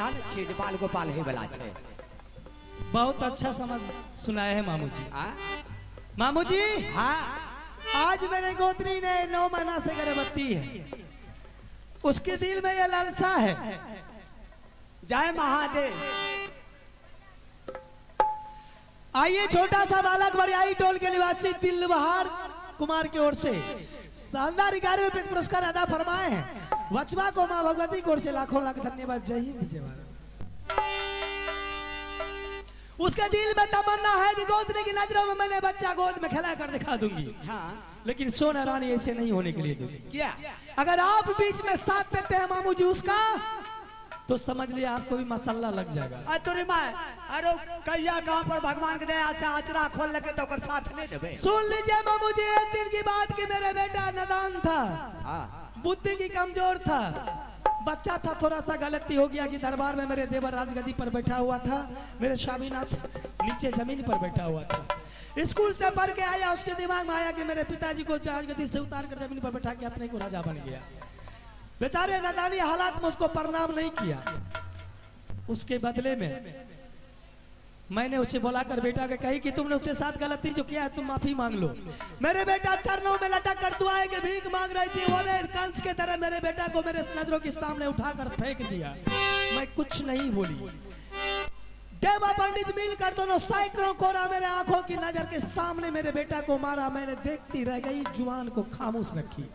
महिला ने छे बाल गोपाल है बला छे। बहुत अच्छा समझ सुनाया है मामू जी। मामू जी हाँ, आज मेरे गोत्री ने 9 महीना से गर्भवती है, उसके दिल में यह लालसा है। जय महादेव। आइए छोटा सा बालक बड़ियाई टोल के निवासी दिलबहार कुमार की ओर से शानदार 11 रुपए पुरस्कार अदा फरमाए हैं। वचवा को मां भगवती की ओर से लाखों लाख धन्यवाद। जय हिंद जय भारत। उसके दिल में तमन्ना है कि गोत्री की नजरों में मैंने बच्चा गोद में खिला कर दिखा दूंगी। हाँ, लेकिन सोना रानी ऐसे नहीं होने के लिए दूंगी। क्या अगर आप बीच में साथ देते हैं मामू जी उसका, तो समझ लिया आपको भी मसाला लग जाएगा। अरे कैया कहां पर भगवान के दया से आचरा खोल लेके तो कर साथ नहीं देबे। सुन लीजिए मामू जी, एक दिन की बात कि मेरे बेटा नादान था, बुद्धि की कमजोर था, बच्चा था, थोड़ा सा गलती हो गया कि दरबार में मेरे देवर राजगद्दी पर बैठा हुआ था, मेरे स्वामीनाथ नीचे जमीन पर बैठा हुआ था। स्कूल से पढ़ के आया, उसके दिमाग में आया कि मेरे पिताजी को राजगद्दी से उतार कर जमीन पर बैठा के अपने को राजा बन गया। बेचारे नादानी हालात में उसको प्रणाम नहीं किया। उसके बदले में मैंने उसे बुलाकर बेटा के कही कि तुमने उसके साथ गलती जो किया है तुम माफी मांग लो। मेरे बेटा चरणों में लटक कर दुआएं के भीख मांग रही थी, वो ने कंस के तरह मेरे बेटा को मेरे नजरों के सामने उठाकर फेंक दिया। मैं कुछ नहीं बोली। देवा पंडित मिलकर दोनों सैकड़ों कोरा मेरे आंखों की नजर के सामने मेरे बेटा को मारा। मैंने देखती रह गई, जुबान को खामोश रखी।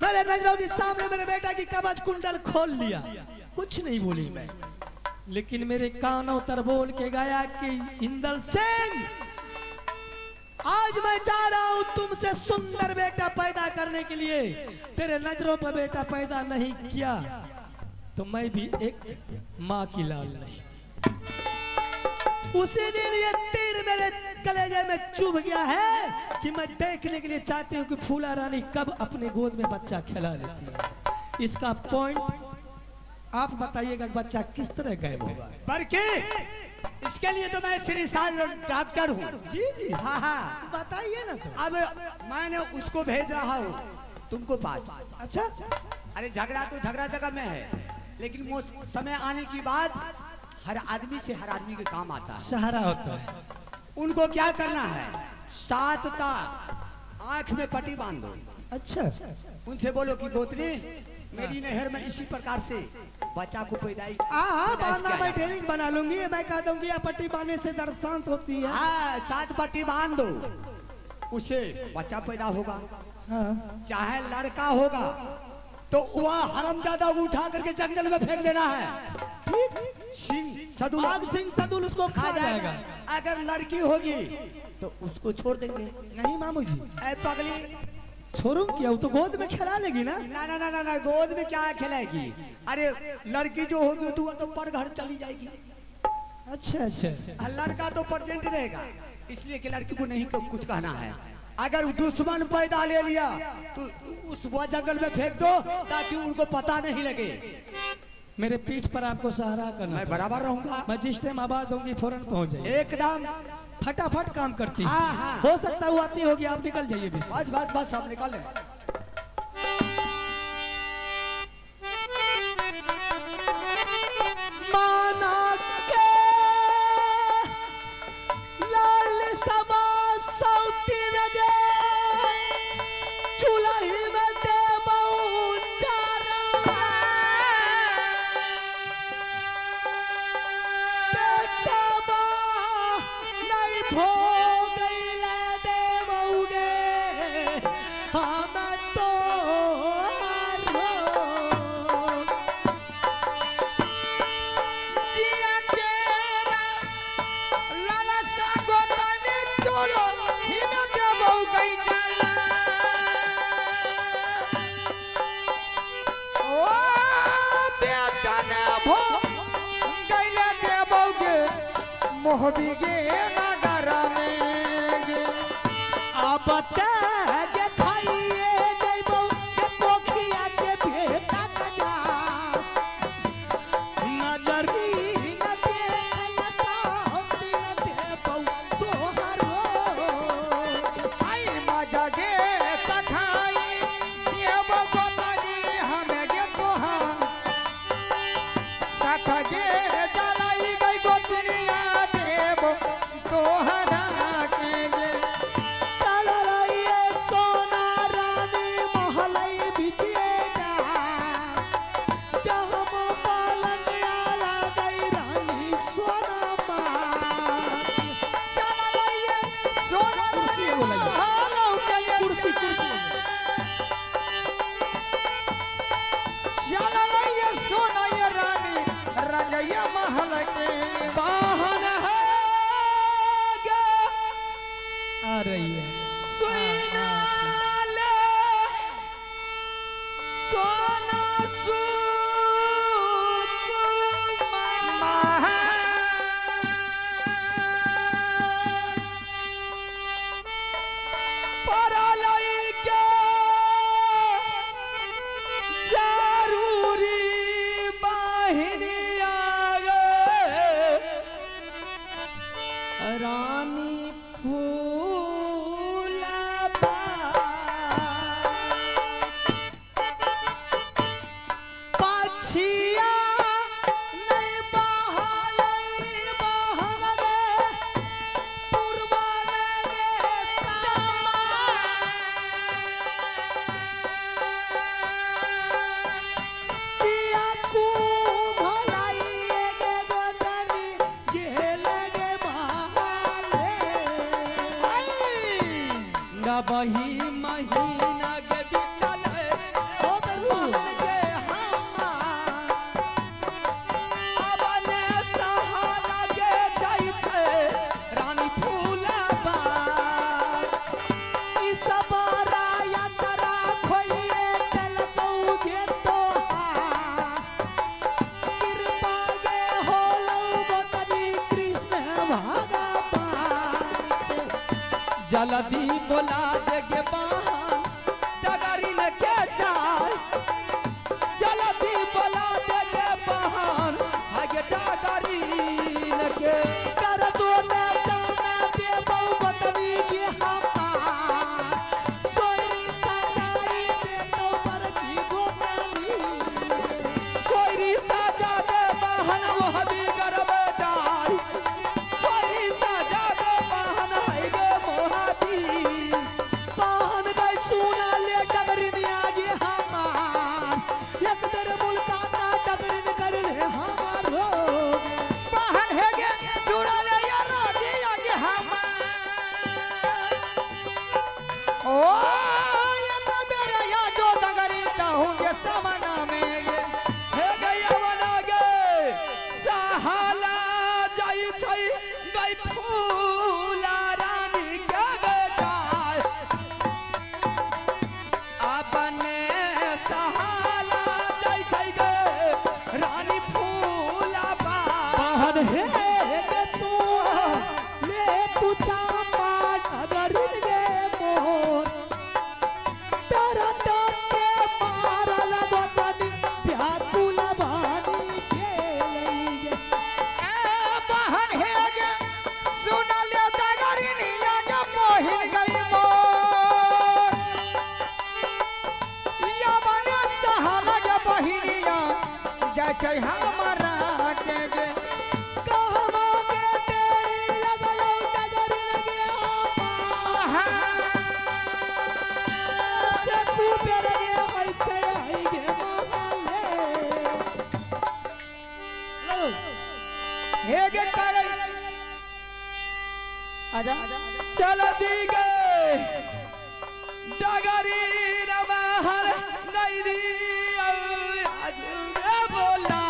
मेरे नजरों के सामने मेरे बेटा की कवच कुंडल खोल लिया। कुछ नहीं बोली मैं, लेकिन मेरे कानों तर बोल के गया कि इंदल सिंह, आज मैं जा रहा हूं तुमसे सुंदर बेटा पैदा करने के लिए। तेरे नजरों पर बेटा पैदा नहीं किया तो मैं भी एक माँ की लाल नहीं। उसी दिन ये तीर मेरे कलेजे में चुभ गया है कि मैं देखने के लिए चाहती हूँ कि फूला रानी कब अपने गोद में बच्चा खिला लेती है। इसका पॉइंट आप बताइएगा, बच्चा किस तरह गायब होगा। बरके इसके लिए तो मैं श्रीसाल डॉक्टर हूँ। जी जी हाँ हाँ, बताइए ना। तो अब मैंने उसको भेज रहा हूँ तुमको पास। अच्छा, अरे झगड़ा तो झगड़ा जगह में है, लेकिन वो समय आने के बाद हर आदमी से हर आदमी के काम आता है, सहारा होता है। उनको क्या करना है, 7 तार आंख में पट्टी बांध दो। अच्छा, उनसे बोलो कि गोत्री मेरी नहर में इसी प्रकार से बच्चा को पैदाई बांधना मैं ट्रेनिंग बना लूंगी। मैं कह दूंगी यह पट्टी बांधने से दर्द शांत होती है। हाँ, 7 पट्टी बांध दो, उसे बच्चा पैदा होगा। हाँ। चाहे लड़का होगा तो वह हरामजादा उठा करके जंगल में फेंक देना है। ठीक, सिंह सदुल, सिंह सदुल उसको खा जाएगा। अगर लड़की होगी तो उसको छोड़ देंगे। नहीं मामू जी, ऐ पगली, छोड़ू क्या, वो तो गोद में खिला लेगी ना। ना ना ना ना ना, गोद में क्या खिलाएगी। अरे लड़की जो होगी तो पर घर चली जाएगी। अच्छा अच्छा, लड़का तो प्रेजेंट रहेगा, इसलिए कि लड़की को नहीं कुछ कहना है। अगर दुश्मन पैदा ले लिया तो उस जंगल में फेंक दो ताकि उनको पता नहीं लगे। मेरे पीठ पर आपको सहारा करना। मैं बराबर रहूंगा। मैं जिस टाइम आवाज दूंगी फौरन पहुंच जाइए। एकदम फटाफट काम करती। हाँ हाँ, हो सकता है वो आती होगी, आप निकल जाइए। बस बस बस, आप निकल माना के लाल सबा सौती लगे चूल्ही में दे चारा। बेटा बा नहीं भो गई ले दे बऊगे हम तो मोहबी गे नगर में अब के खाइए जइबो के पोखिया के बेटा कजा नजरी न देखला साथी न देबो तोहरो आई मजा गे सखाई देव गोतनी हमें गे तोहा सखा गे जलाई गई गोतनिया देव तोहरा के गे चलरइए सोना रानी महलई बिचिएगा जहाँ पलंगिया लगई रानी सोना मार चलइए सोना कुर्सी एगो लगी। हालो के कुर्सी कुर्सी चलइए सोना ये रानी रंगैया महल के बाहन है गे आ रही है सुना ले सोना सुकुमार परलई के जरूरी बाहिनी आगे रानी फूलबा पाछिया नहीं बहलई बहन गे पुरबन गे किया कु भलाई गे गोतनी गेल गे बहाले न बही महीना के बितल ओ दरू के हमार अबने सहारा के जाइ छै रानी फूलबा ई सबरा या चरा खोलिए तेल तो गे तो कृपा गे होलो गोतनी कृष्ण भगवान जल्दी बोला दे गे बहन डगरी न के जाय जल्दी बोला दे गे बहन आगे डगरी न के कर दो न जाना दे बहु गोतनी के हमार सोयरी सजाई दे तो पर की गोतनी सोयरी साजा दे बहन वो हबी गरबे जाय सोयरी साजा दे बहन है गे मोहाती पान गई सुना ले डगरिन आगे हमार एक बेर मुल्काना डगरिन कर ले हमार हो बहन है गे सुना ले या राजी आगे हम ओ ये तो मेरा या जो दगरीता होंगे समना में गे हे गैया बना गे सहाला जाई छै गई फूला रानी के गे जाय अपने सहाला जाई छै गे रानी फूला बा पान है गे सुआ ले तू चापा डगरिन गे मोर तेरा के मारल गोतनी व्याकुल बानी के लई गे ए बहन है गे सुना ले दगरीनिया गे मोहिन गई मोर या बने सहाला गे बहिनिया जा छै हमारा के गे कहवा के तेरी लगलो डगरिन गे आपा से कुबेर गे आई छै आई गे महाले लो हे गे करे आजा चल दी गे डगरी रबाहर गईरी बोला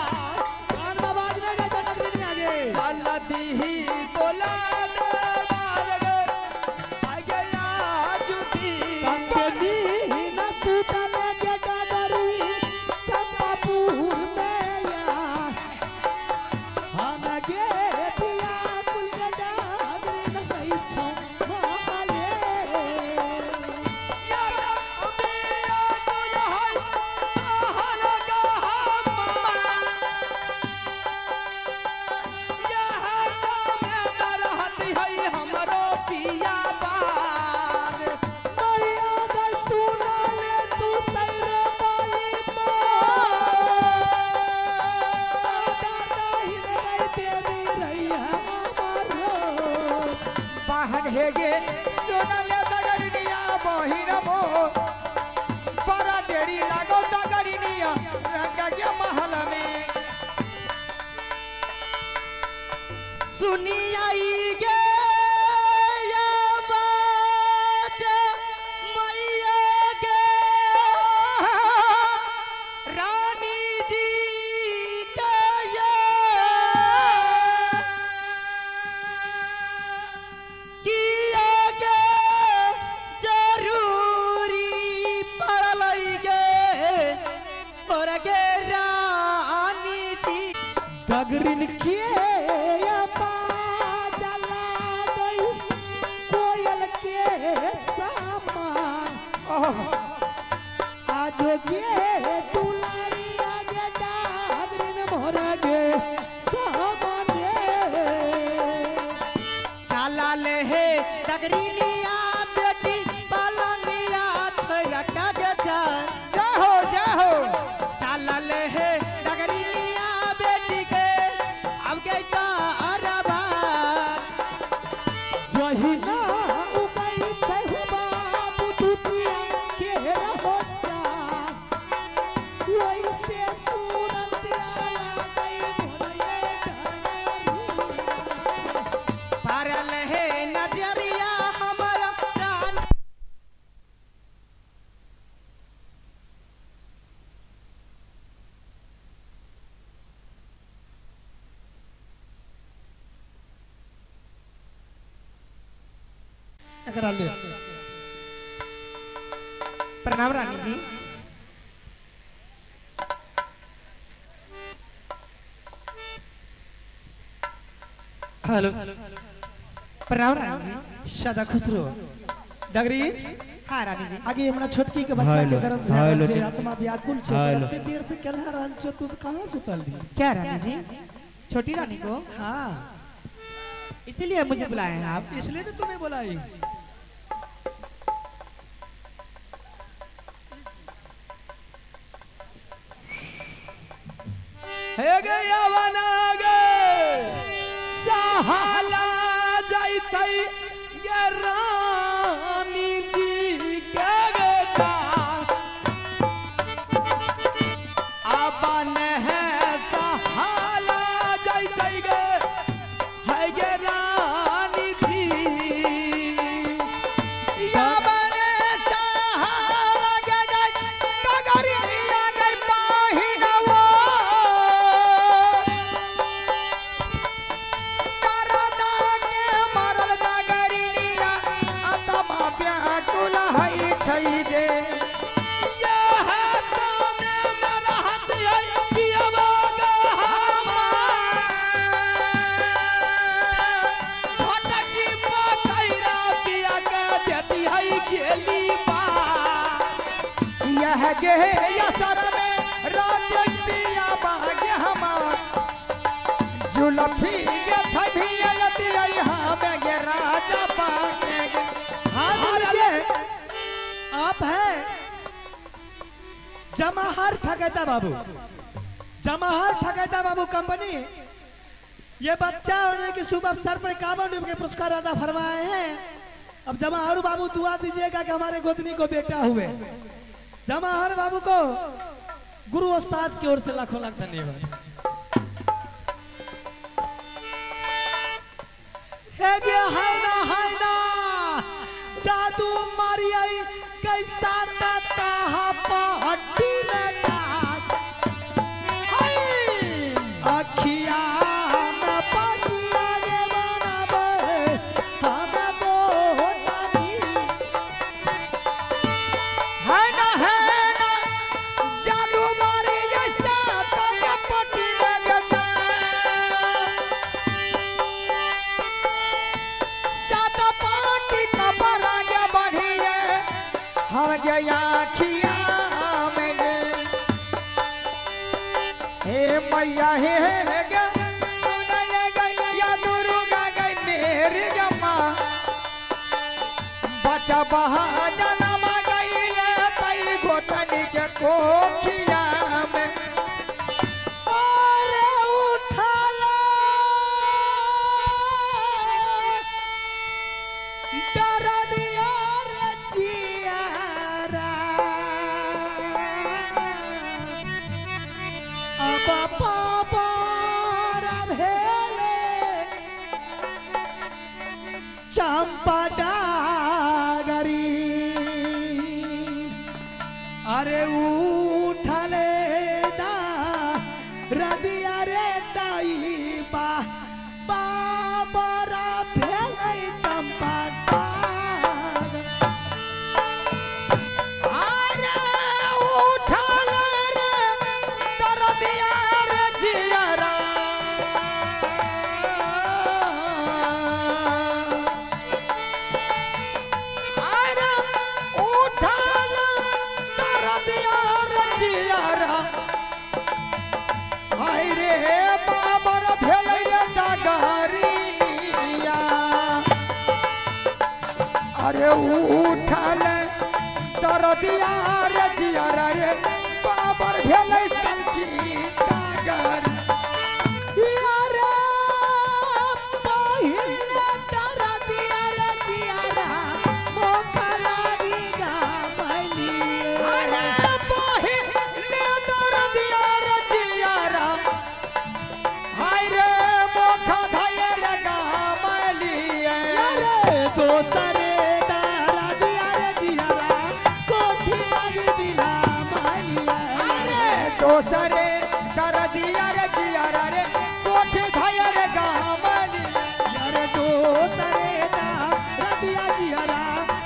कान में बाज नहीं गई डगरिन आगे चल दी बोला दे मार गे आगे जुटी कंगनी न सुतल गे डगरिन चंपापुर में यार हम गे पिया कुल गे डगरिन हई छौ महाले यार अबिया तुझ है हे गे सोनले दगरिया बहिन मो बड़ा देरी लागो दगरिया रंग के महल में सुनी आई गे या बात मैया गे रानी जी के ये किया गे जरूरी पड़ल गे और गे रानी जी डगरिन के आज गे दुलारिया गे डागरिन मोर गे सामने चला ले हे डगरिनिया बेटी पलंगिया छोरा का गे जाहो जाहो चला ले हे डगरिनिया बेटी के अब गे तारबा जहिना प्रणाम रानी जी। हेलो प्रणाम रानी जी। सदा खुश रहो डगरी। हाँ रानी जी। आगे हमरा छोटकी के बच्चा के करत है आत्मा व्याकुल छे ते देर से केलहा रहल छो तू कहां सुतल दी? क्या रानी जी? छोटी रानी को? हाँ इसीलिए मुझे बुलाए हैं आप? इसलिए तो तुम्हें बुलाई। हे गे यावना गे सहाला जाइतै गे रानी जी के बेटा अपन है सहाला जाइतै गे है गे रानी जी यावन सहाला गे डगरिया गे बहिनवा गे यसर में रात पिया बागे हमार जुलफी गे थभी अलती यहाँ में गे राजा पाके हाँ ये आप है जमाहर ठगैता बाबू। जमाहर ठगैता बाबू कंपनी ये बच्चा होने के शुभ अवसर पर 51 रुपए के पुरस्कार अदा फरमाए हैं। अब जमाहर बाबू दुआ दीजिएगा कि हमारे गोदनी को बेटा हुए। जमाहर बाबू को गुरु उस्ताद की ओर से लाखों लाख धन्यवाद। हाय ना जादू मारियाई कैसा ताता पट्टी में जा अखिया में पटिया गे बनाबे हम गोतानी है ना जादू मारी जैसा ताके पट्टी लगे सात पट्टी का बड़ा गे बढ़िए हम गे आखिया में गे हे मैया हे गे सुन ले गई या दुर्गा गई मेरी जमा बचा बहा जन्म गई ले तई गोतनी के कोखिया में अरे उठा ले अरे उठल दरदिया रे जियारा रे बाबर भेलै सनकी कागर यारे पहिले दरदिया रे जियारा मोका लागी गामली अरे पहिले दरदिया रे जियारा हाय रे मोखा धाय रे गामली यारे दोसरे दरदिया रे जियारा कोठी लागी दिला मालिया अरे दोसरे दरदिया रे जियारा रे कोठी धाय रे गामली यारे दोसरे दरदिया जियारा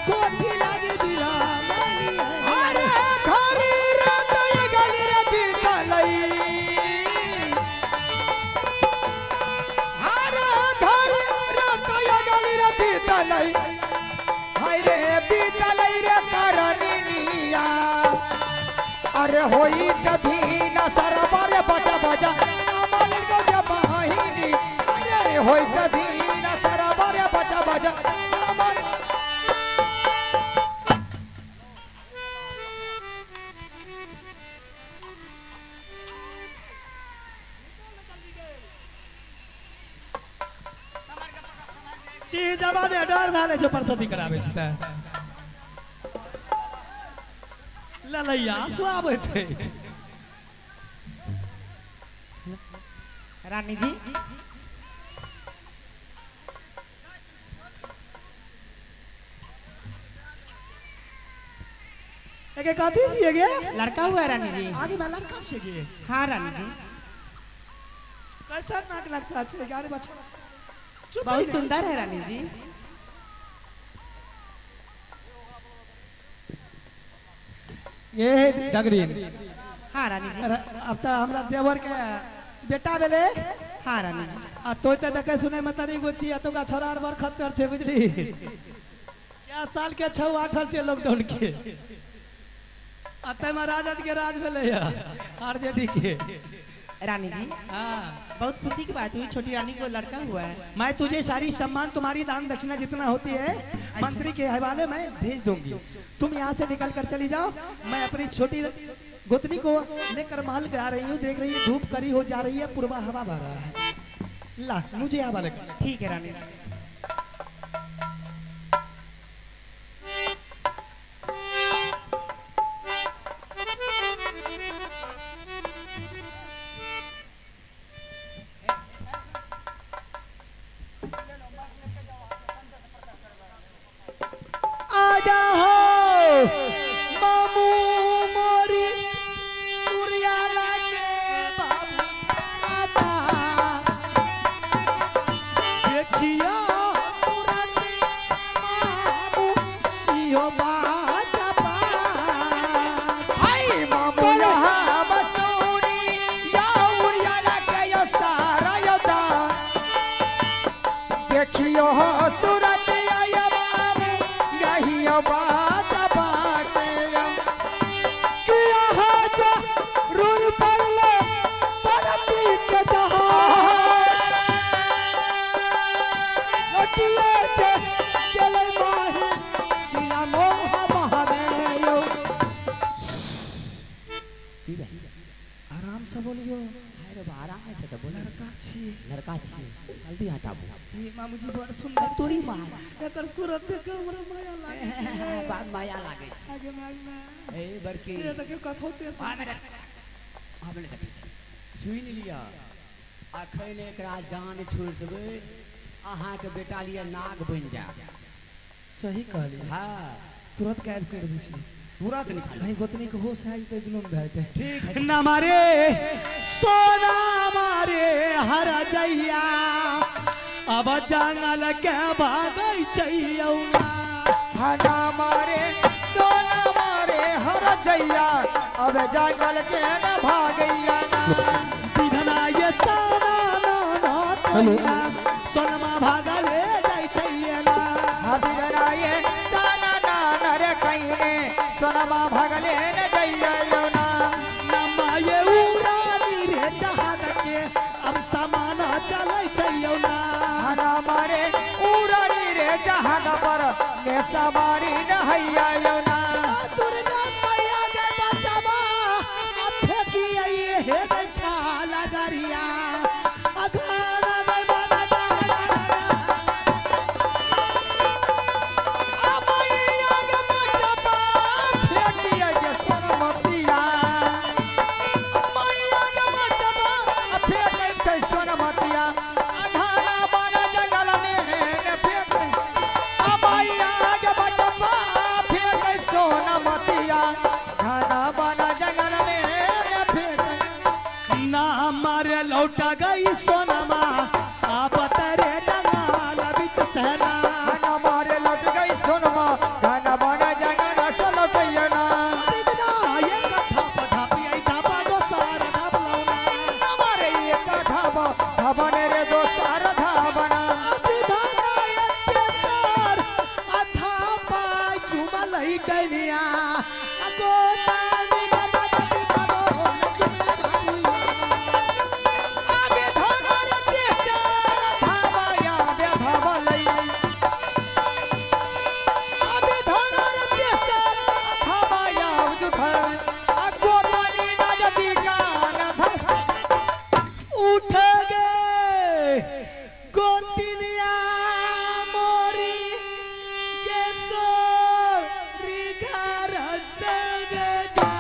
कोठी लागी दिला मालिया अरे घरी रे तय गली रे बीतलई अरे घरी रे तय गली रे बीतलई हाय रे बीतलई रे करनिया अरे होई कभी न सरबर बचा बजा अमल को जब बहिनी अरे होई कभी न सरबर बचा बजा अमल चीज आबाद डर धाले जो परसती करावे छता ललैया सुआबे थे रानी जी एक कथी छिए गे लड़का हुआ है रानी जी आगे में लड़का छिए गे हाँ रानी जी कैसा नाक लगता छिए गे अरे बच्चा चुप बहुत रही सुंदर है रानी जी ये डगरीन हाँ रानी जी अब तो हमरा देवर के बेटा बेले हाँ रानी जी आ तो देखे सुने में तरी गो छिए तो का छोरार बर खच्चर छे बुझली क्या साल के 6-8 छे लॉकडाउन के अते में राजद के राज भेले आरजेडी के रानी जी हाँ बहुत खुशी की बात हुई छोटी रानी को लड़का हुआ है मैं तुझे सारी सम्मान तुम्हारी दान दक्षिणा जितना होती है मंत्री के हवाले में भेज दूंगी तुम यहाँ से निकल कर चली जाओ मैं अपनी छोटी गोतनी को लेकर महल जा रही हूँ देख रही हूँ धूप करी हो जा रही है पूर्वा हवा बह रहा है ला मुझे हवाले कर ठीक है रानी आजा हो मामू मोरी उरियाला के बाबू साता देखिया पुरानी मामू इहो बाजा बा आई मामू यहाँ बसोनी या उड़ियाला के यो सारा योदा देखियो सूरत या बाबू यही यो बाजा बाटे किया हाजा रुर पड़ले परती के जहां लटिए जे चले माही किया मोह बहवेयो आराम से बोलियो अरे बा आराम से तो बोल लड़का छी लड़का छी जल्दी हटाबो ये मामूजी बड़ सुंदर तोरी माँ एकर सूरत देख के हमरा माया लागे बात माया लागे छै आगे मांगना ए बड़की ये तक कथौते हमने देखै छी सुनि लिया अखन एकरा जान छोड़ देबै अहाँ के बेटा लिए नाग बन जा सही कहली हाँ तुरंत कैद कर दी छी तुरंत निकाल नहीं गोतनी को होश आई तो जुलूम भाई ठीक है ना मारे सोना मारे हर जैया अब जंगल के भागै छैयौ हना मारे सोना मारे हर जैया अब जंगल के न भागैया ना विधना ये साना ना ना तोइना सोनमा भागले जाइ छैया ना हबिगरा ये साना ना नरे कहीं सोनमा भागले न जैया यो ना नमा ये उड़ानी रे जहाज के अब सामान चलै छैयौ ना हना मारे उड़नी रे जहाज पर के सवारी नहैया यमुना दुर्गा मैया के बचावा फेंकी हे गई छाला दरिया अघाना में बना मैया के बचावा फेंकी के सोनमतिया मैया के बचावा फेंकै छै सोनमतिया अघाना बना जंगल में फेंक मैया के बचावा फेंकै सोनमतिया घाना बना जंगल में फेंक ना मारे लौटा गई सोनमा आप तेरे जंगल बिच सहना घाना मारे लौट गई सोनमा घाना बना जंगल से लौटैया ना बिना ये कथा पधापी आई धापा दो सार धाप लाउना हमारे ये का धावा धावने रे दो सारा धावना अभिधाना ये सार अथा पा चुमा लई गनिया अगोतानी गदा गदी करो लक्ष्मी भाई आगे धाना रे के सारा धावाया बे धावलई आगे धाना रे के सारा धावाया दुखन अगोतानी ना जदी गान धा उठ गए गोतिनिया मोरी के सोरी घर संग जा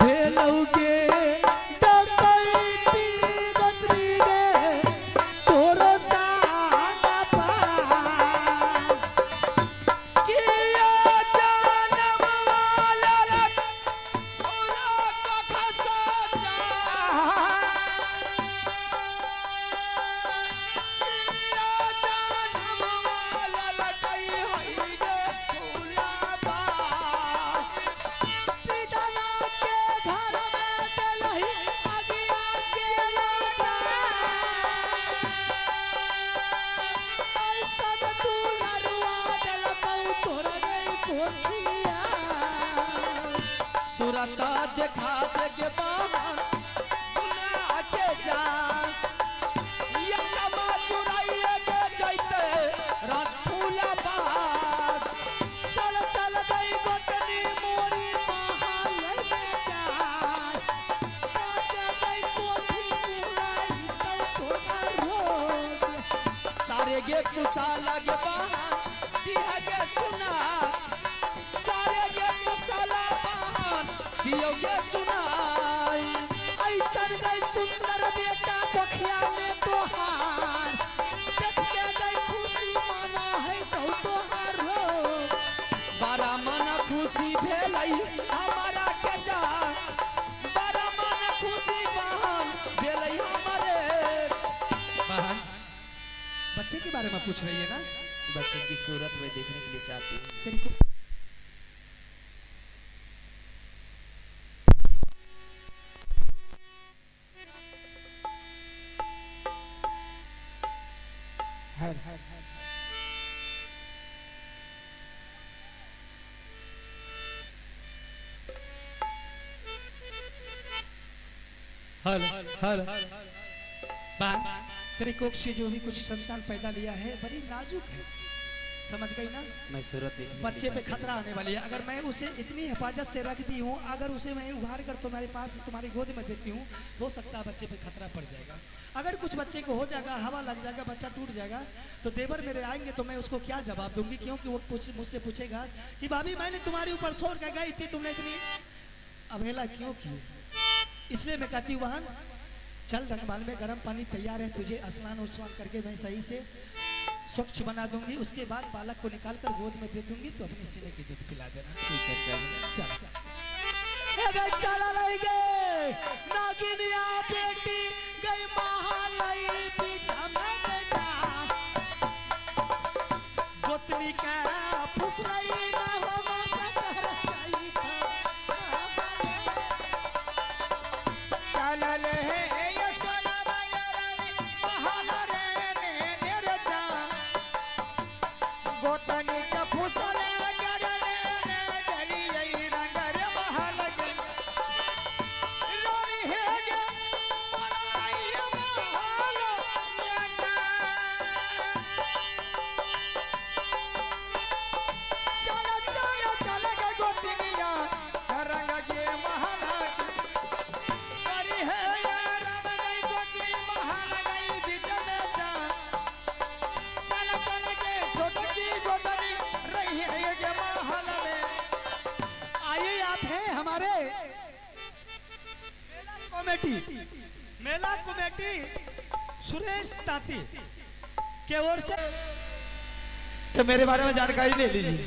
भेलौगे डकैती गतरी गे तोरो साना पा किया जनम वाला लग ओला को खसा जा किया जनम वाला लगई होई गे फूलाबा पिताना के घर में देलही अगिया के लगा ऐसन तू लरुआ देलकौ तोरा गई कोठिया सुरता देखा के बाहर बुला के जा ये कमा चुराइए के जैते रात फूला बाग चल चल गई गोतनी मोरी महाल में जा काचे गई कोठी कुलाई कौ तोरा रोग सारे गे कुसा लगे बाहर दिया के सुना सारे गे कुसाला बाहर दियो के सुनाई ऐसन गई सुंदर बेटा कोखिया में तोहार देख के गई खुशी माना है तो तोहार हो बड़ा मन खुशी भेलई हमारा के जा बड़ा मन खुशी बहन भेलई हमारे बहन बच्चे के बारे में पूछ रही है ना बच्चे की सूरत में देखने के लिए चाहती हूँ। तेरी को हल हल बा तेरे कोख से जो भी कुछ संतान पैदा लिया है बड़ी नाजुक है समझ गई ना मैं सूरत देखने के लिए बच्चे पे चाहती खतरा आने वाली है अगर मैं उसे इतनी हिफाजत से रखती हूँ अगर उसे मैं उघाड़ कर तुम्हारे पास तुम्हारी गोद में देती हूँ हो सकता है बच्चे पे खतरा पड़ जाएगा अगर कुछ बच्चे को हो जाएगा हवा लग जाएगा बच्चा टूट जाएगा तो देवर मेरे आएंगे तो मैं उसको क्या जवाब दूंगी क्योंकि वो मुझसे पूछेगा कि भाभी मैंने तुम्हारे ऊपर छोड़ के गई थी तुमने इतनी अवहेला क्यों की इसलिए मैं कहती हूँ बहन चल रंगमाल में गर्म पानी तैयार है तुझे स्नान उस्नान करके मैं सही से स्वच्छ बना दूंगी उसके बाद बालक को निकाल कर गोद में दे दूंगी तो अपने सीने की दूध पिला देना हूँ। ठीक है चल चल चला लई गए नागिनिया बेटी गई महालई पीछा में बेटा गोतनी का फुसलाई ना हो कर गई चलल है ये सोनामा यारानी महाल रे ने रे जा गोतनी के फुसले गरने ने जलिए रंग रे महल के रोनी है गे बनाई महल या जा कमेटी, मेला कमेटी सुरेश ताती के ओर से तो मेरे बारे में जानकारी ले लीजिए।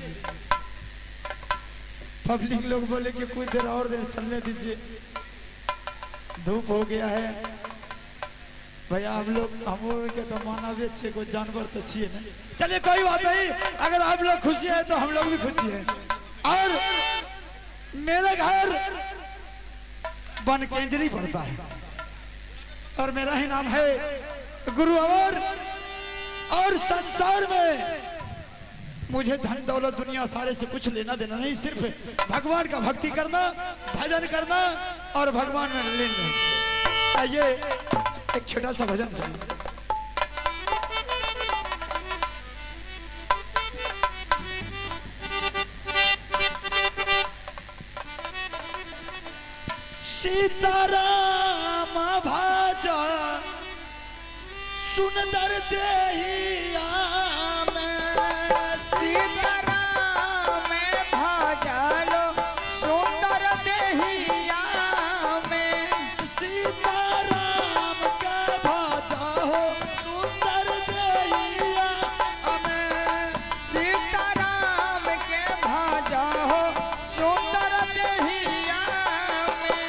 पब्लिक लोग बोले कि कुछ देर और देर चलने दीजिए, धूप हो गया है भैया। हम लोग के तो मानवीय छे, कोई जानवर तो छिए ना। चलिए कोई बात नहीं, अगर आप लोग खुशी है तो हम लोग भी खुशी है। और मेरा घर बनकेंजरी पड़ता है और मेरा ही नाम है गुरु अमर। और संसार में मुझे धन दौलत दुनिया सारे से कुछ लेना देना नहीं, सिर्फ भगवान का भक्ति करना, भजन करना और भगवान में लीन रहना। आइए एक छोटा सा भजन सुनिए। सीताराम भाजा सुंदर देहिया में, सीताराम भजलो सुंदर देहिया में, सीताराम का भाजा हो सुंदर देहिया में, सीताराम के भजा हो सुंदर देहिया में,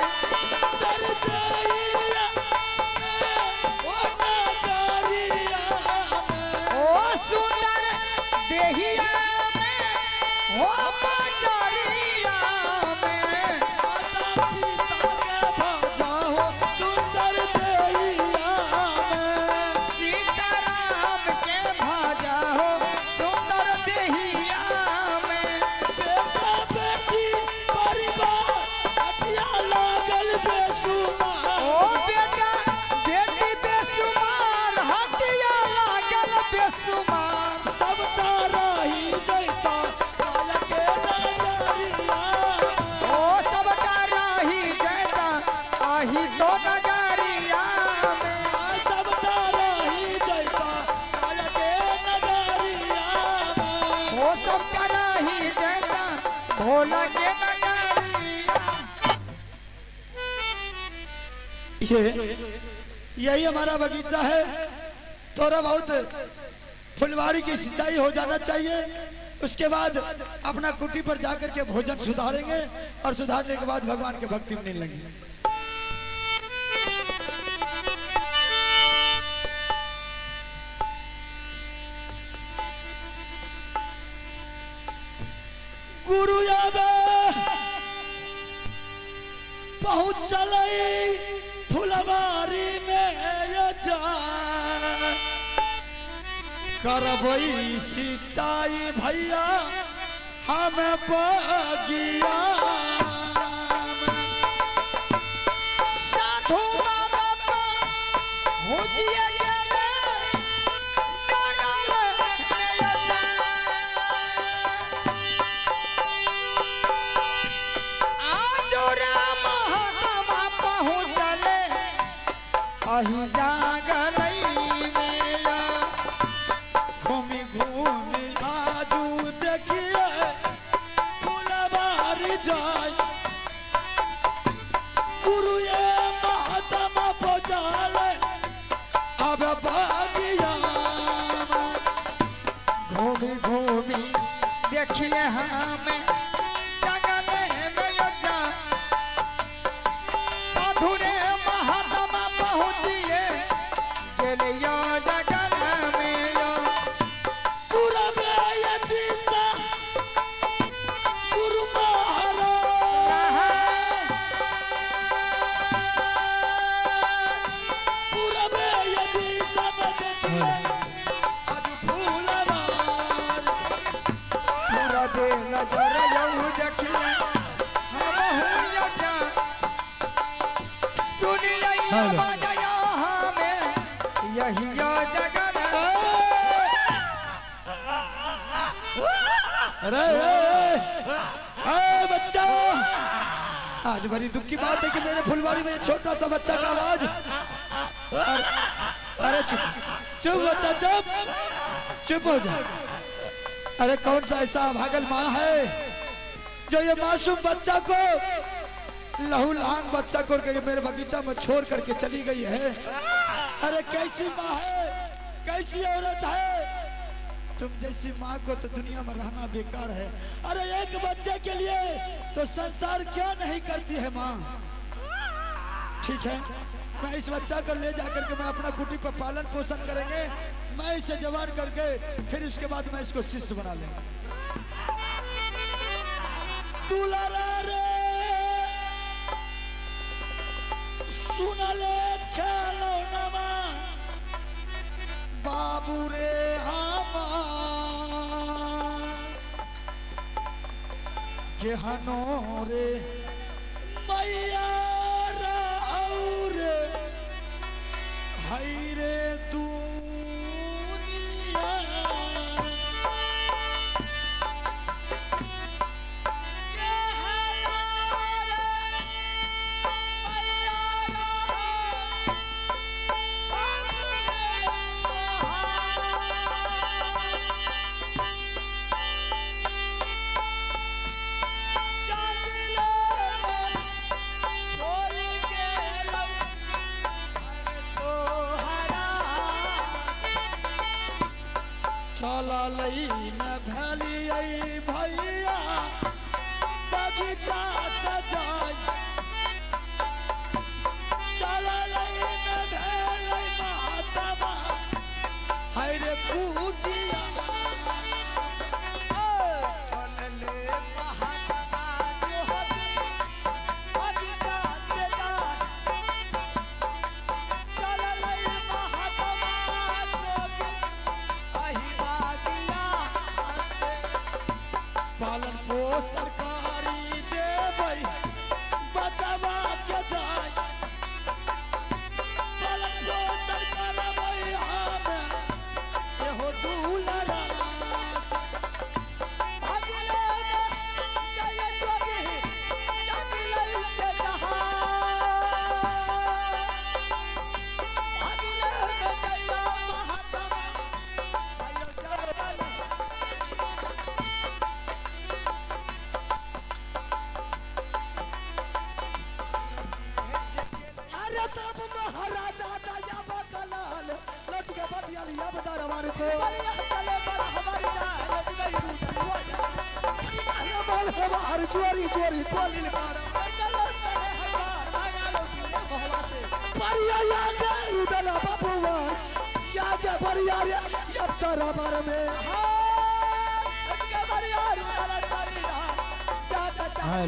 दर देहिया में, ओ नगरिया में, ओ सुंदर देहिया में, ओ बजरिया में, माता सीता का भाजा हो सुंदर देहिया में, सीताराम के भजा हो सुंदर देहिया में, बेटा बेटी परिवार हटिया लागल बेसुमार, ओ बेटा बेटी बेसुमार हटिया लागल बेसुमार, सब ताराही जैता काया के नगरिया में, ओ सबटा रही जैता आही तो नगरिया में, सब ताराही जैता काया के नगरिया में। ओ सबटा रही जैता भोला के नगरिया। यही हमारा बगीचा है। थोड़ा बहुत फुलवारी की सिंचाई हो जाना चाहिए, उसके बाद अपना कुटी पर जाकर के भोजन सुधारेंगे और सुधारने के बाद भगवान के भक्ति में नहीं लगेंगे। गुरु आबे पहुँचल फुलवारी में ये जा, करबई सिंचाई भैया हमें बगिया में। साधु बाबा भुजिए गेले जंगल में जा, आजोरा महात्मा पहुँचले अही जागलई मेला, घूमी घूमी आजू देखिए फुलवारी जाय, गुरु ये महात्मा पहुँचाल अब बगिया में। घूमी घूमी देखिए हमें जंगल में जा, साधु रे महात्मा पहुँचिए गेलियो जंगल में यो, गुरु में ये दिशा गुरु महाराज, गुरु में ये दिशा में देखिए आज फूलवार, पूरा दे नजर यऊ देखिए हम हुई जा, सुनिए बजाया हमें यही यो जगन। अरे बच्चा, आज बड़ी दुख की बात है कि मेरे फुलवारी में छोटा सा बच्चा का आवाज। अरे चुप चुप बच्चा चुप, चुप हो जा। अरे कौन सा ऐसा भागल माँ है जो ये मासूम बच्चा को लहू लहान बच्चा को मेरे बगीचा में छोड़ करके चली गई है। अरे कैसी माँ है, कैसी औरत है। तुम जैसी माँ को तो दुनिया में रहना बेकार है। अरे एक बच्चे के लिए तो संसार क्या नहीं करती है माँ। ठीक है, मैं इस बच्चा को ले जाकर के मैं अपना कुटी पर पालन पोषण करेंगे। मैं इसे जवान करके फिर उसके बाद मैं इसको शिष्य बना लूंगा। दुलारा रे सुनले खेलो नमा बाबू रे हनो रे मैया और हई रे दुनिया। चला लई न भली भैया बगीचा सजाई। चला लई न भली महात्मा है रे कुटिया। चलले महात्मा जो हती बगीचा सजाई। चला लई महात्मा जोगी पालन पोषण सरकारी देवई बचावा के जाए। पालन पोषण करबई हमें एहो दुलारा। भगले में जय जोगी जगले के जहां। भगले में जय महात्मा आयो जय। तब महाराजा दया बदलाल लट के बदियाल अब दरबार को चले पर हमारी जान गई अरे बोल हमार चोरी चोरी बोलिल कर परिया या के उदला बाबूवा या के परिया अब दरबार में के परिया उदला चरीरा जाता चाहे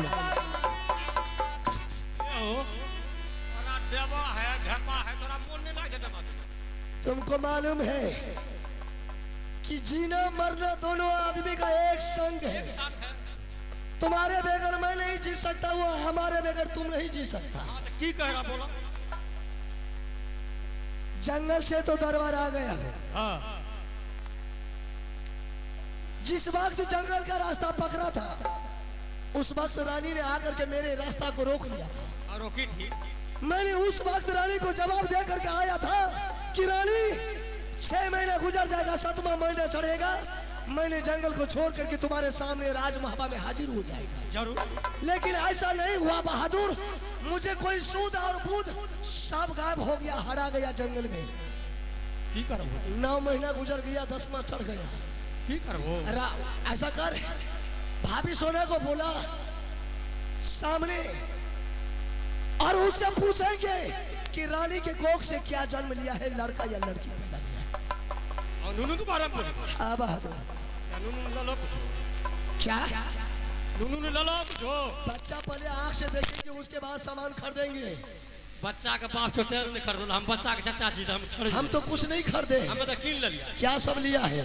तुमको मालूम है कि जीना मरना दोनों आदमी का एक संग है। तुम्हारे बगैर मैं नहीं जी सकता, वो हमारे बगैर तुम नहीं जी सकता। की कह रहा बोला? जंगल से तो दरबार आ गया है। हाँ। जिस वक्त जंगल का रास्ता पकड़ा था उस वक्त रानी ने आकर के मेरे रास्ता को रोक लिया था। रोकी थी। मैंने उस वक्त रानी को जवाब दे करके आया था कि रानी 6 महीना गुजर जाएगा, 7वां महीना चढ़ेगा, मैंने जंगल को छोड़ करके तुम्हारे सामने राजमहल में हाजिर हो जाएगा। जरूर। लेकिन ऐसा नहीं हुआ बहादुर। मुझे कोई सूद और बूद सब गायब हो गया, हरा गया जंगल में। की करो? 9 महीना गुजर गया, 10वां चढ़ गया। की करो? ऐसा कर, भाभी सोने को बोला सामने और उससे पूछेंगे कि रानी के कोख से क्या जन्म लिया है, लड़का या लड़की पैदा लिया है। और नूनू के बारे में पूछो। हाँ बहादुर। नूनू ने लो पूछो। क्या? नूनू ने लो पूछो। बच्चा पहले आँख से देखेंगे, उसके बाद सामान खरीदेंगे। बच्चा के बाप छोटे नहीं खरीदो, हम बच्चा के चाचा चीज हम तो कुछ नहीं खरीदे, हमें तो कीन लिया। क्या सब लिया है?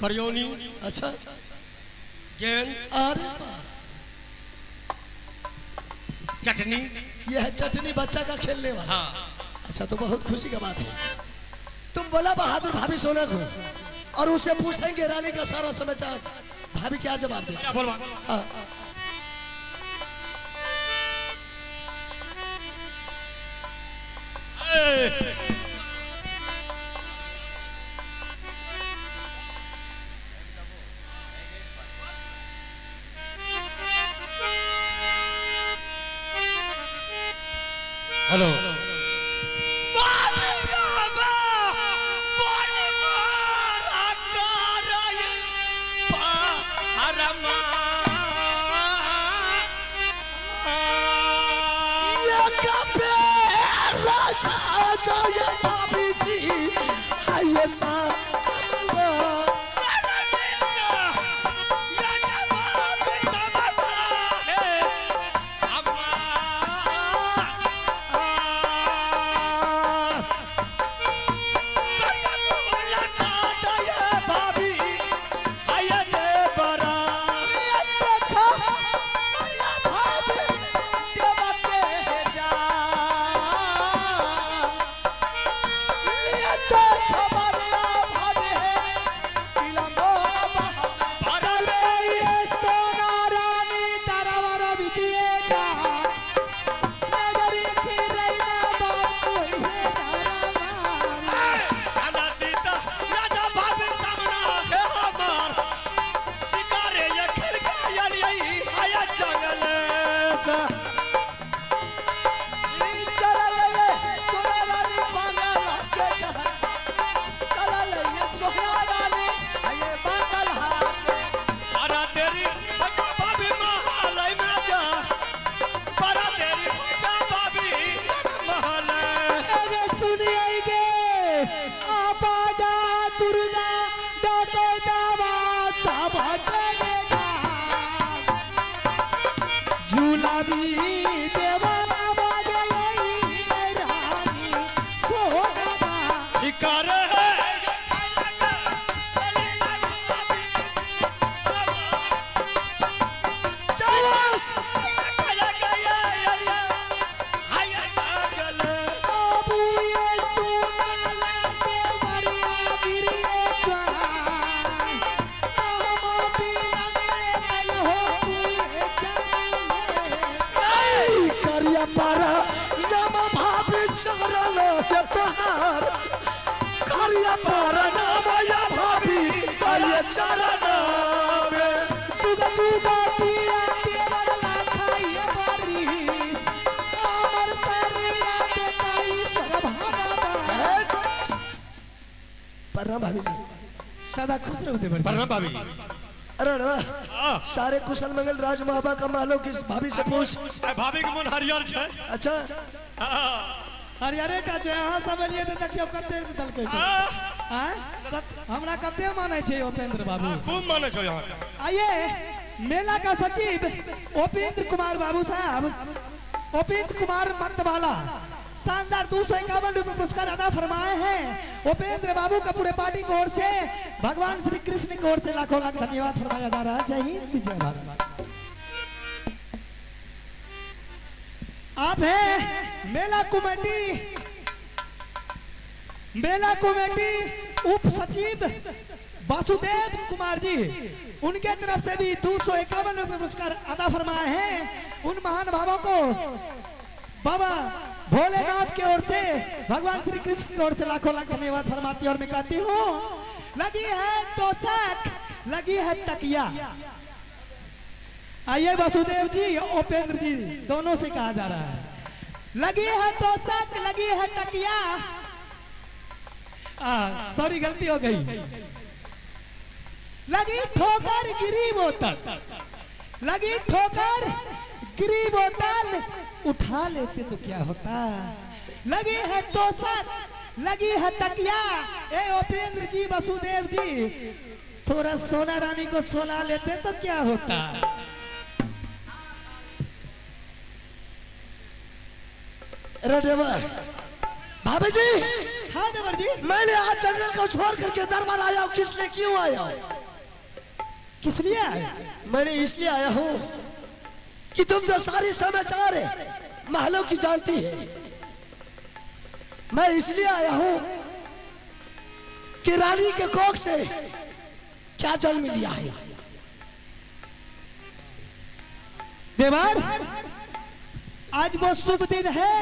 करियोनी। अच्छा। गेंद। अरे चटनी। यह है चटनी, बच्चा का खेलने वाला। हाँ। अच्छा, तो बहुत खुशी का बात है। तुम बोला बहादुर भाभी सोना को और उससे पूछेंगे रानी का सारा समाचार, भाभी क्या जवाब दे? हाँ। हेलो भाभी जी सदा खुश रहो देवर प्रणाम भाभी। अरे सारे कुशल मंगल राज महाबा का मालो किस भाभी से पूछ। भाभी के मन हरियर छे। अच्छा हरियरे का जो यहाँ सब लिए तो देखियो कते दल के हां हमरा कते माने छे उपेंद्र बाबू। खूब माने छो यहाँ। आइए मेला का सचिव उपेंद्र कुमार बाबू साहब उपेंद्र कुमार मतवाला शानदार 251 रुपए पुरस्कार अदा फरमाए हैं। उपेंद्र बाबू का पूरे पार्टी की ओर से भगवान श्री कृष्ण की ओर से लाखों लाख धन्यवाद फरमाया जा रहा है। जय हिंद जय भारत। आप हैं मेला कमेटी उप सचिव वासुदेव कुमार जी, उनके तरफ से भी 251 रुपए पुरस्कार अदा फरमाए हैं। उन महान भावों को बाबा भोलेनाथ की ओर से भगवान श्री कृष्ण की ओर से लाखों लाख धन्यवाद फरमाती और मैं कहती हूँ लगी है तोशक लगी है तकिया। आइए वासुदेव जी उपेंद्र जी दोनों से कहा जा रहा है लगी है तोशक लगी है तकिया। सॉरी गलती हो गई। लगी ठोकर गिरी बोतल लगी ठोकर गिरी बोतल उठा लेते तो क्या होता। लगी है तोशक लगी है तकिया। ए उपेंद्र जी वसुदेव जी थोड़ा सोना रानी को सोला लेते तो क्या होता। अरे देवर भाभी जी। हाँ देवर जी। मैंने आज जंगल को छोड़ करके दरबार आया हूँ। किस लिए क्यों आया हूँ? किस लिए आया? मैंने इसलिए आया हूँ कि तुम जो सारी समाचार है महलों की जानती है। मैं इसलिए आया हूँ कि रानी के कोख से क्या जन्म लिया है। देवर आज वो शुभ दिन है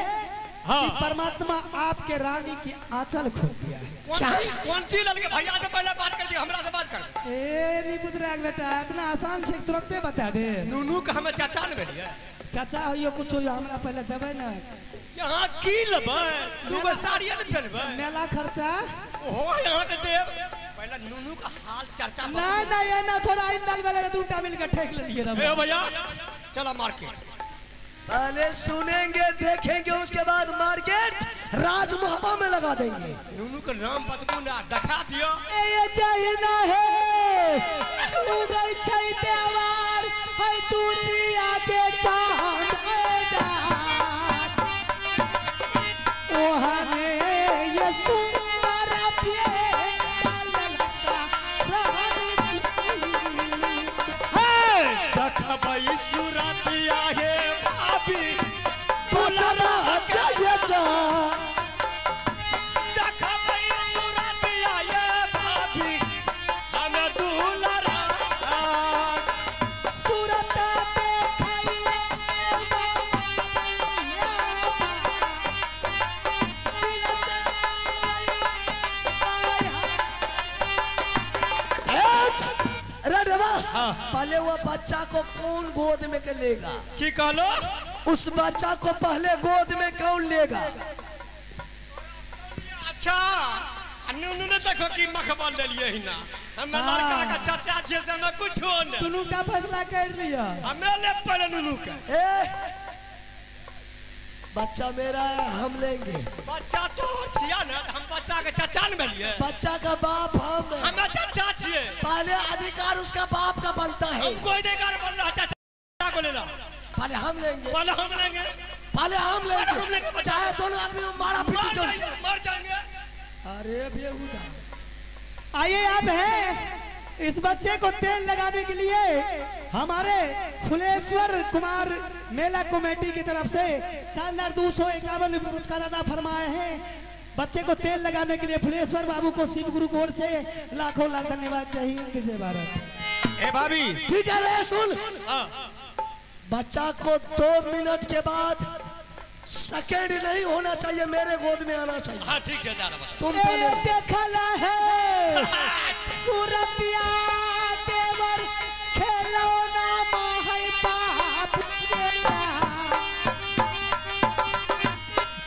हाँ। कि परमात्मा आपके रानी की आंचल खोल दिया है। कौन सी लड़के भैया से पहले बात कर दी हमरा से बात कर। ए नी पुत्र बेटा इतना आसान से तुरंत बता दे। नूनू का हमें चाचा ने भेजी है। चाचा होइयो कुछ होइयो हमरा पहले देबे ना यहाँ की लेबै दूगो साड़ियाँ न पहनबै मेला खर्चा हो यहाँ के देव पहले नूनू का हाल चर्चा ना ये ना थोड़ा इंदल वाले दूटा मिल के ठेक लिए रे ए भैया चला मार्केट पहले सुनेंगे देखेंगे उसके बाद मार्केट राजमहबा में लगा देंगे। नूनू का नाम पतकू ना दिखा दियो ये चाहिए ना है तू गई चाहिए त्योहार है तू दिया के चांद ओ हने ये सुंदर देखबै सूरतिया हे भाभी दुल्हरा कैसे जा देखबै सूरतिया हे भाभी हम दुल्हरा सूरत पहले वो बच्चा को कौन गोद में के लेगा? की कहलो उस बच्चा को पहले गोद में कौन लेगा? अच्छा नूनू ने देखो कि मखबल ले लिए ही ना हमें लड़का का चाचा छे से हमें कुछ हो न तुनु का फैसला कर लिया हमें ले पहले नूनू का बच्चा मेरा है हम लेंगे। बच्चा तो छिया ना हम बच्चा के चाचा न भेलिए बच्चा का बाप हम हैं। हमें चाचा छिए पहले अधिकार उसका बाप का बनता है। हम कोई अधिकार बोल रहा चाचा को लेना पहले हम लेंगे पहले हम लेंगे चाहे दोनों आदमी मारा पीटी कर मर जाएंगे। अरे बेहुदा आइए आप हैं इस बच्चे को तेल लगाने के लिए हमारे फुलेश्वर कुमार मेला कमेटी की तरफ से शानदार 251 पुरस्कार अदा फरमाए हैं। बच्चे को तेल लगाने के लिए फुलेश्वर बाबू को शिव गुरु कोर से लाखों लाख धन्यवाद। जय हिंद जय भारत। ए भाभी ठीक है रे सुन बच्चा को 2 मिनट के बाद सेकंड नहीं होना चाहिए मेरे गोद में आना चाहिए। हाँ ठीक है दादा तुम देखला है सूरतिया देवर खेलौना माहै बाप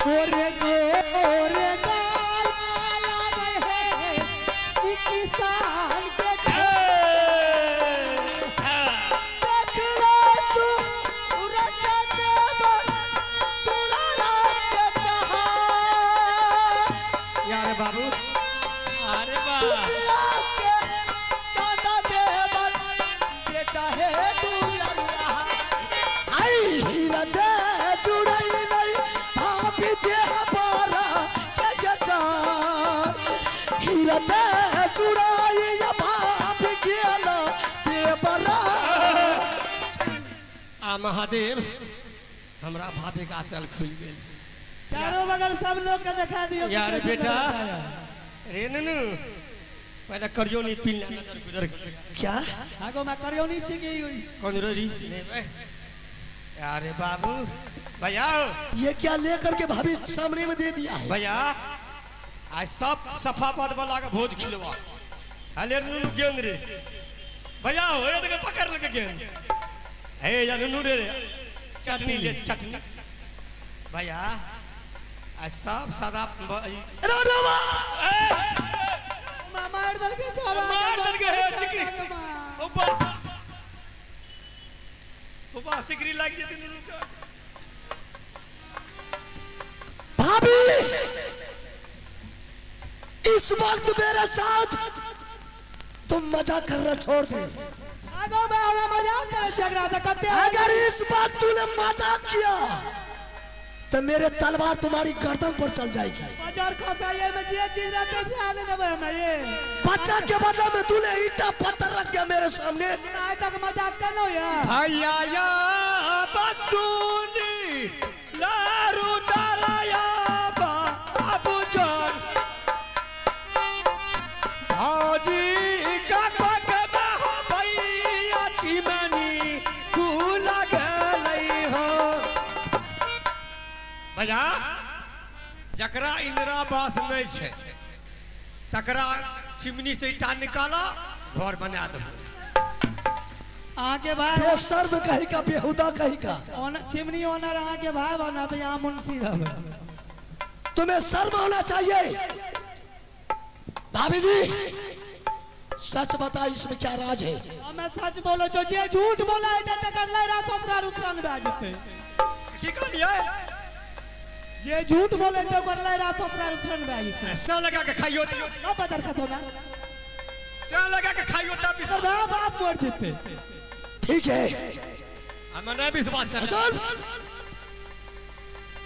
गोरे गोरे गाल लागे है किसान के देख लो तू उरजा देवर दुलारा के कहा यार बाबू अरे बा चांदा देवर बेटा है दुलारा आई हीरा दे जुड़ाई नहीं भाभी दे हमारा कैसे जान हीरा दे जुड़ाई या भाभी गेला दे बरा आ महादेव हमरा भाभी का चल खुल गेल चारों बगल सब लोग का दिखा दियो यार बेटा रे ननू पहले करियो नहीं पीना नजर गुजर क्या आगो मैं करियो नहीं छी हुई कौन री अरे बाबू भैया ये क्या लेकर के भाभी सामने में दे दिया है भैया आज सब सफा पद वाला का भोज खिलवा अले ननू गेंद रे भैया हो ये देख पकड़ लगे गेंद हे या ननू रे चटनी ले चटनी भैया आज सब सदा राडवा मार दल के चारा मार दल के है सिकरी ऊपर ऊपर सिकरी लग गई ननू का भाभी इस वक्त मेरे साथ तुम मजाक करना छोड़ दे आगो मैं हमें मजाक करे झगड़ा था करते अगर इस बात तूने मजाक किया तो मेरे तलवार तुम्हारी गर्दन पर चल जाएगी बाजार खासा ये मैं ये चीज रहते थे आने दबे मैं ये बच्चा के बदले में तूने ईटा पत्थर रख दिया मेरे सामने आज तक मजाक कर लो यार भैया या बसुनी लारू दलाया बाबू जान हाजी का पग में हो भैया चिमनी फूल गलई हो भैया जकरा इंदिरा बास नहीं छे तकरा चिमनी से ईटा निकाला घर बना दो आगे भाई बेशर्म कहीं का बेहुदा कहीं का चिमनी ओनर आगे भाई बना तो यहाँ मुंशी रहे। तुम्हें शर्म होना चाहिए। भाभी जी सच बता इसमें क्या राज है? मैं सच बोलो जो जे झूठ बोला है तो कर ले रहा ससुरा रुसरा में आजते की कहलिए जे झूठ बोले तो कर ले रहा ससुरा रुसरा में आजते सा लगा के खाइयो तो ना बदर का सोना सा लगा के खाइयो तब भी सब बाप मर जीते। ठीक है हम नहीं विश्वास कर सुन,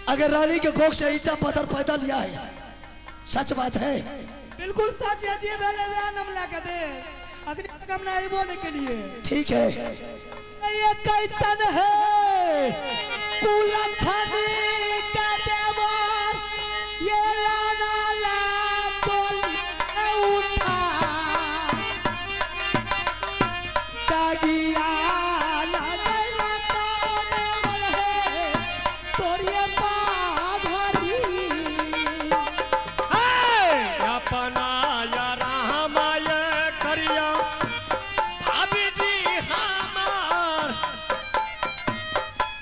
अगर रानी के कोख से ईटा पत्थर पैदा लिया है सच बात है? बिल्कुल सच है जी बेले बयान लगा दे अगली रकम नहीं बोलने के लिए। ठीक है ये कैसन है कुलछनी का देवर ये लाना ला बोली उठा तागिया लगला तो देवर है तोरिए बाभरी अपना या रामाय करिया भाभी जी हमार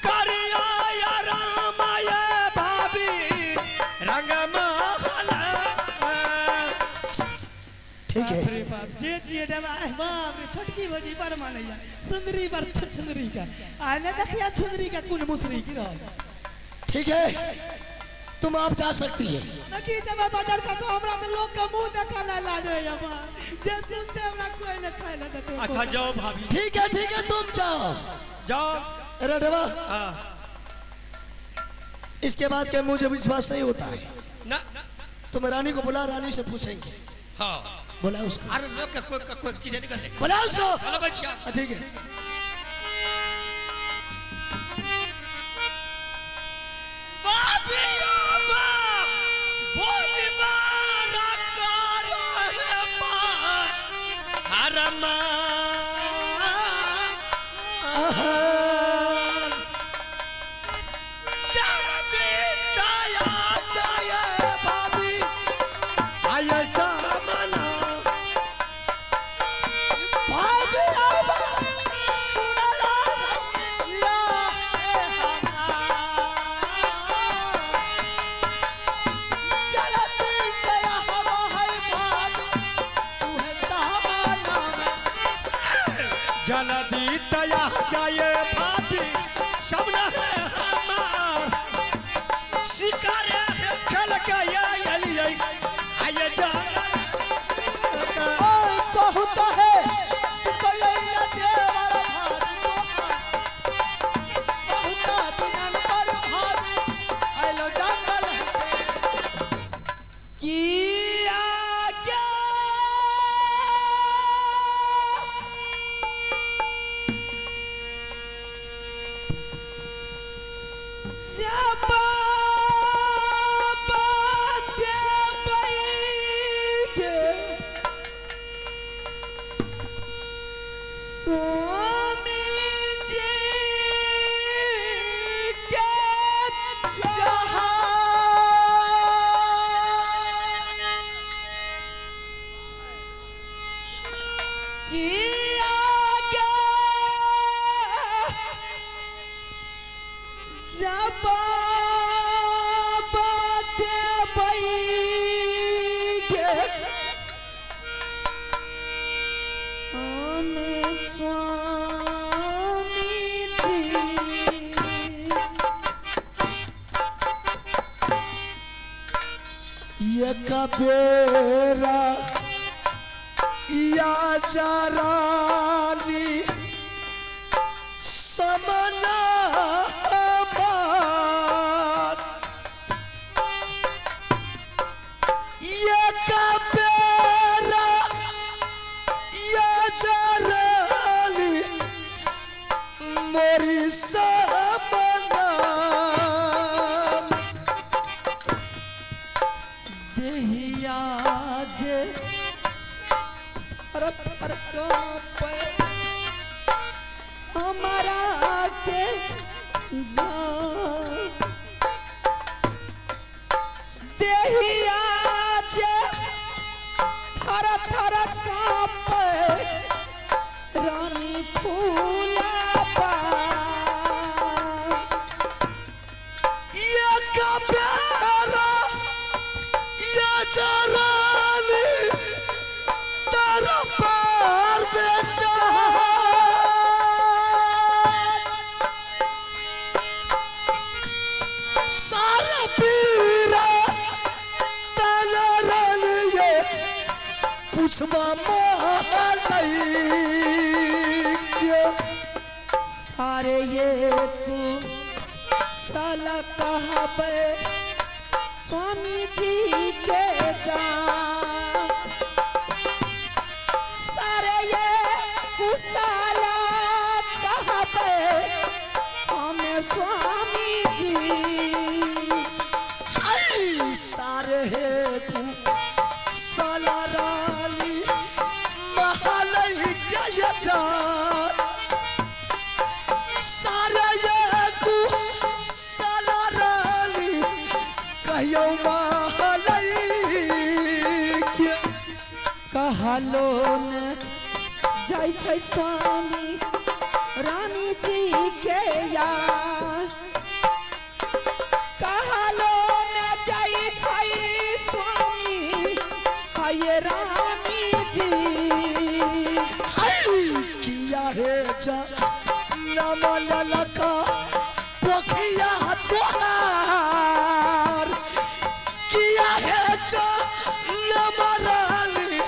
करिया या रामाय भाभी रंग महल। ठीक है जे जी डबा बाप रे छोटकी भजी पर मानैया सुंदरी पर छुंदरी का आने देखिया छुंदरी का कुन मुसरी की रह। ठीक है तुम आप जा सकती है। नकी जब बाजार का सो हमरा तो लोग का मुंह देखा ना लाजे यमा जे सुनते हमरा कोई न खाए ना तो। अच्छा जाओ भाभी ठीक है तुम जाओ जाओ। अरे देवा हाँ इसके बाद के मुझे विश्वास नहीं होता है। ना तुम रानी को बुला, रानी से पूछेंगे। हाँ बुला उसको, अरे लोग का कोई किधर निकल ले बुला उसको। हेलो बच्चा ठीक है भाभी बा बोली मारा करो है बा हरमा जानती दया दया भाभी आया सामना भाभी आबा सुनला या जानती दया हवा है भाभी तू है सामना जल्दी दया जाए भाभी सबना है हमार शिकार है खेल के ये लिए आये जाना बहुत है कोई ना देवर भारी बहुत बिना पर भारी आलो जंगल किया क्या जब कबेरा या जरानी समना बात ये कबेरा या जरानी मोरी समना हमारा के देहिया जे थर थर कांपे रानी फूल बेचारानी तेरा पार बेचा सारा पीरा तेरा रानी ये पूछवा सारे ये साला कहा पे स्वामी जी के जा सारे ये कुसाला कहा पे हमें स्वामी जी सारे है साला रानी महालय क्या जा सारे ये साला रानी कहियो महालय कहलो न जाय छै स्वामी रानी जी के या कहलो न जाय छै स्वामी हाय रानी जी किया है जा नम ललका पोखिया तोहार किया है जा नम रानी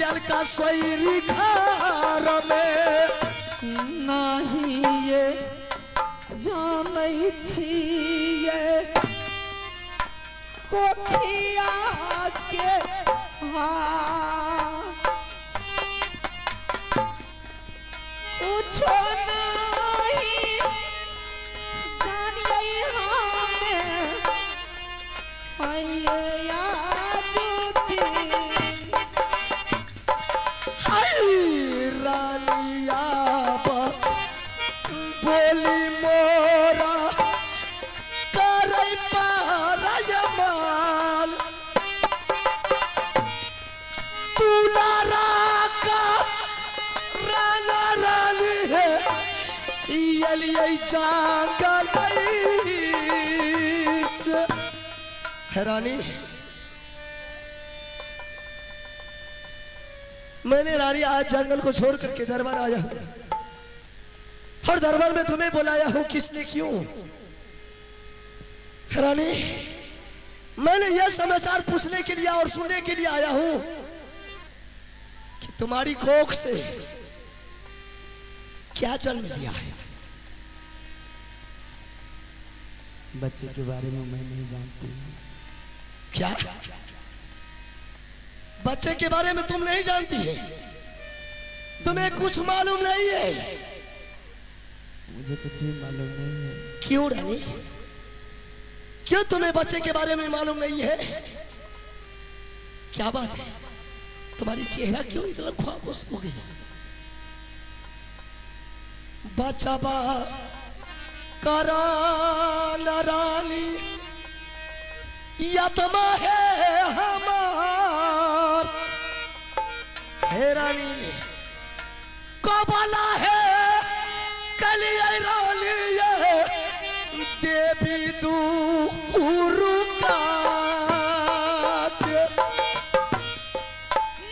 ललका सोयरी घर में नहीं ये जानै छियै कोठिया के कुछो नहीं जानिए हमें आइए आजुती रानिया बोली मोरा करे पारय माल तुलारा का राना रानी है ये जंगल है रानी मैंने रानी आज जंगल को छोड़ करके दरबार आया हूं और दरबार में तुम्हें बुलाया हूं किसने क्यों रानी मैंने यह समाचार पूछने के लिए और सुनने के लिए आया हूं कि तुम्हारी कोख से क्या जन्म लिया है बच्चे के बारे में मैं नहीं जानती हूँ। क्या बच्चे के बारे में तुम नहीं जानती है तुम्हें कुछ मालूम नहीं है मुझे कुछ भी मालूम नहीं है। क्यों रानी क्यों तुम्हें बच्चे के बारे में मालूम नहीं है क्या बात है तुम्हारी चेहरा क्यों इतना खामोश हो गई बच्चा बा करा रानी यतमा है हमार हे रानी कबला है कलिया रानी ये देवी दूर का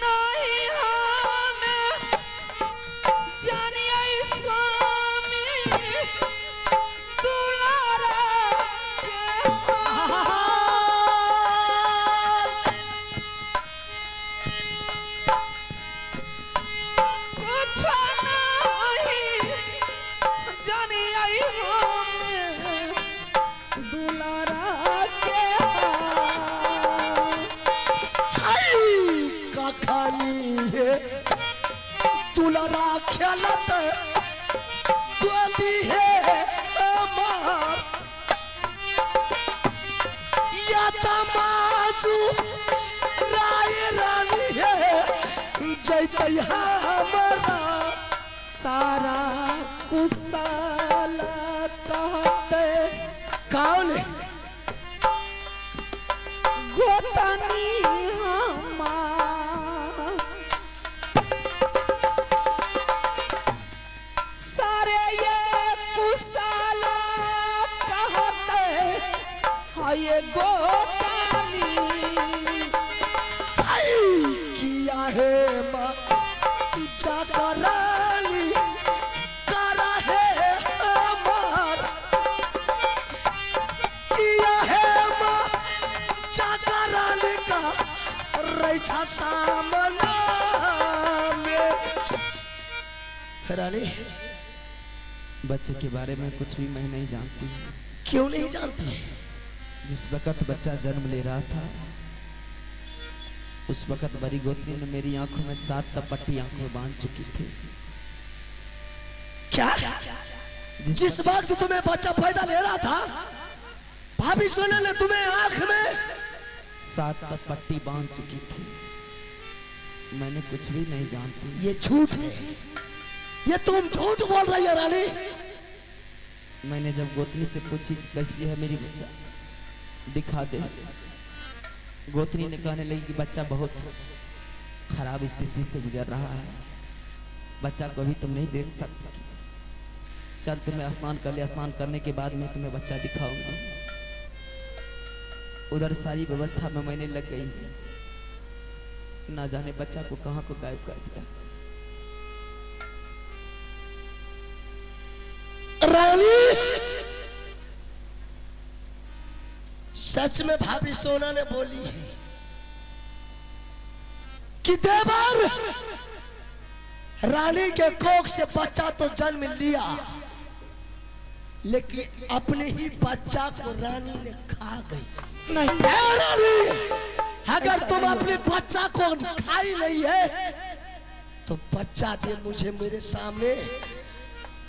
नहीं हमें जानिए स्वामी दुलारा के कुछ नहीं जानिए हमें दुलारा के का खानी है दुलारा खेलत गोदी है हमार या तमाजू राय रानी है जैत हमारा सारा कुशल कहते कौन है गोतनी हमार सारे ये कुशल कहते हाय गोतनी रैछा सामना में। रानी, बच्चे के बारे में कुछ भी मैं नहीं जानती। क्यों नहीं जानती? जिस वक्त बच्चा जन्म ले रहा था उस वक्त बड़ी गोतनी ने मेरी आंखों में 7 तपट्टी आंखों बांध चुकी थी। क्या? जिस वक्त तुम्हें बच्चा पैदा ले रहा था भाभी सोने ने तुम्हें आंख में 7 तपट्टी बांध चुकी थी। मैंने कुछ भी नहीं जानती। ये झूठ है, ये तुम झूठ बोल रही है रानी। मैंने जब गोतनी से पूछी कैसी है मेरी बच्चा, दिखा दे। गोतनी ने कहने लगी कि बच्चा बहुत खराब स्थिति से गुजर रहा है, बच्चा को अभी तुम नहीं देख सकते। चल तुम्हें स्नान कर ले, स्नान करने के बाद मैं तुम्हें बच्चा दिखाऊंगा। उधर सारी व्यवस्था में मैंने लग गई, ना जाने बच्चा को कहां को गायब कर दिया। रानी, सच में भाभी सोना ने बोली है कि देवर रानी के कोख से बच्चा तो जन्म लिया, लेकिन अपने ही बच्चा को रानी ने खा गई। नहीं रानी, अगर तुम अपने बच्चा को खाई नहीं है तो बच्चा दे मुझे मेरे सामने।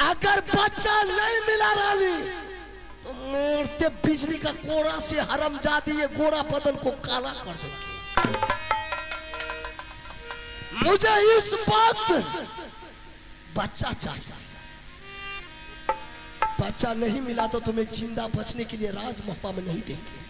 अगर बच्चा नहीं मिला रानी तो मोड़ते बिजली का कोड़ा से हरामजादी ये गोरा बदन को काला कर देंगे। मुझे इस वक्त बच्चा चाहिए। बच्चा नहीं मिला तो तुम्हें जिंदा बचने के लिए राजमहल में नहीं देंगे।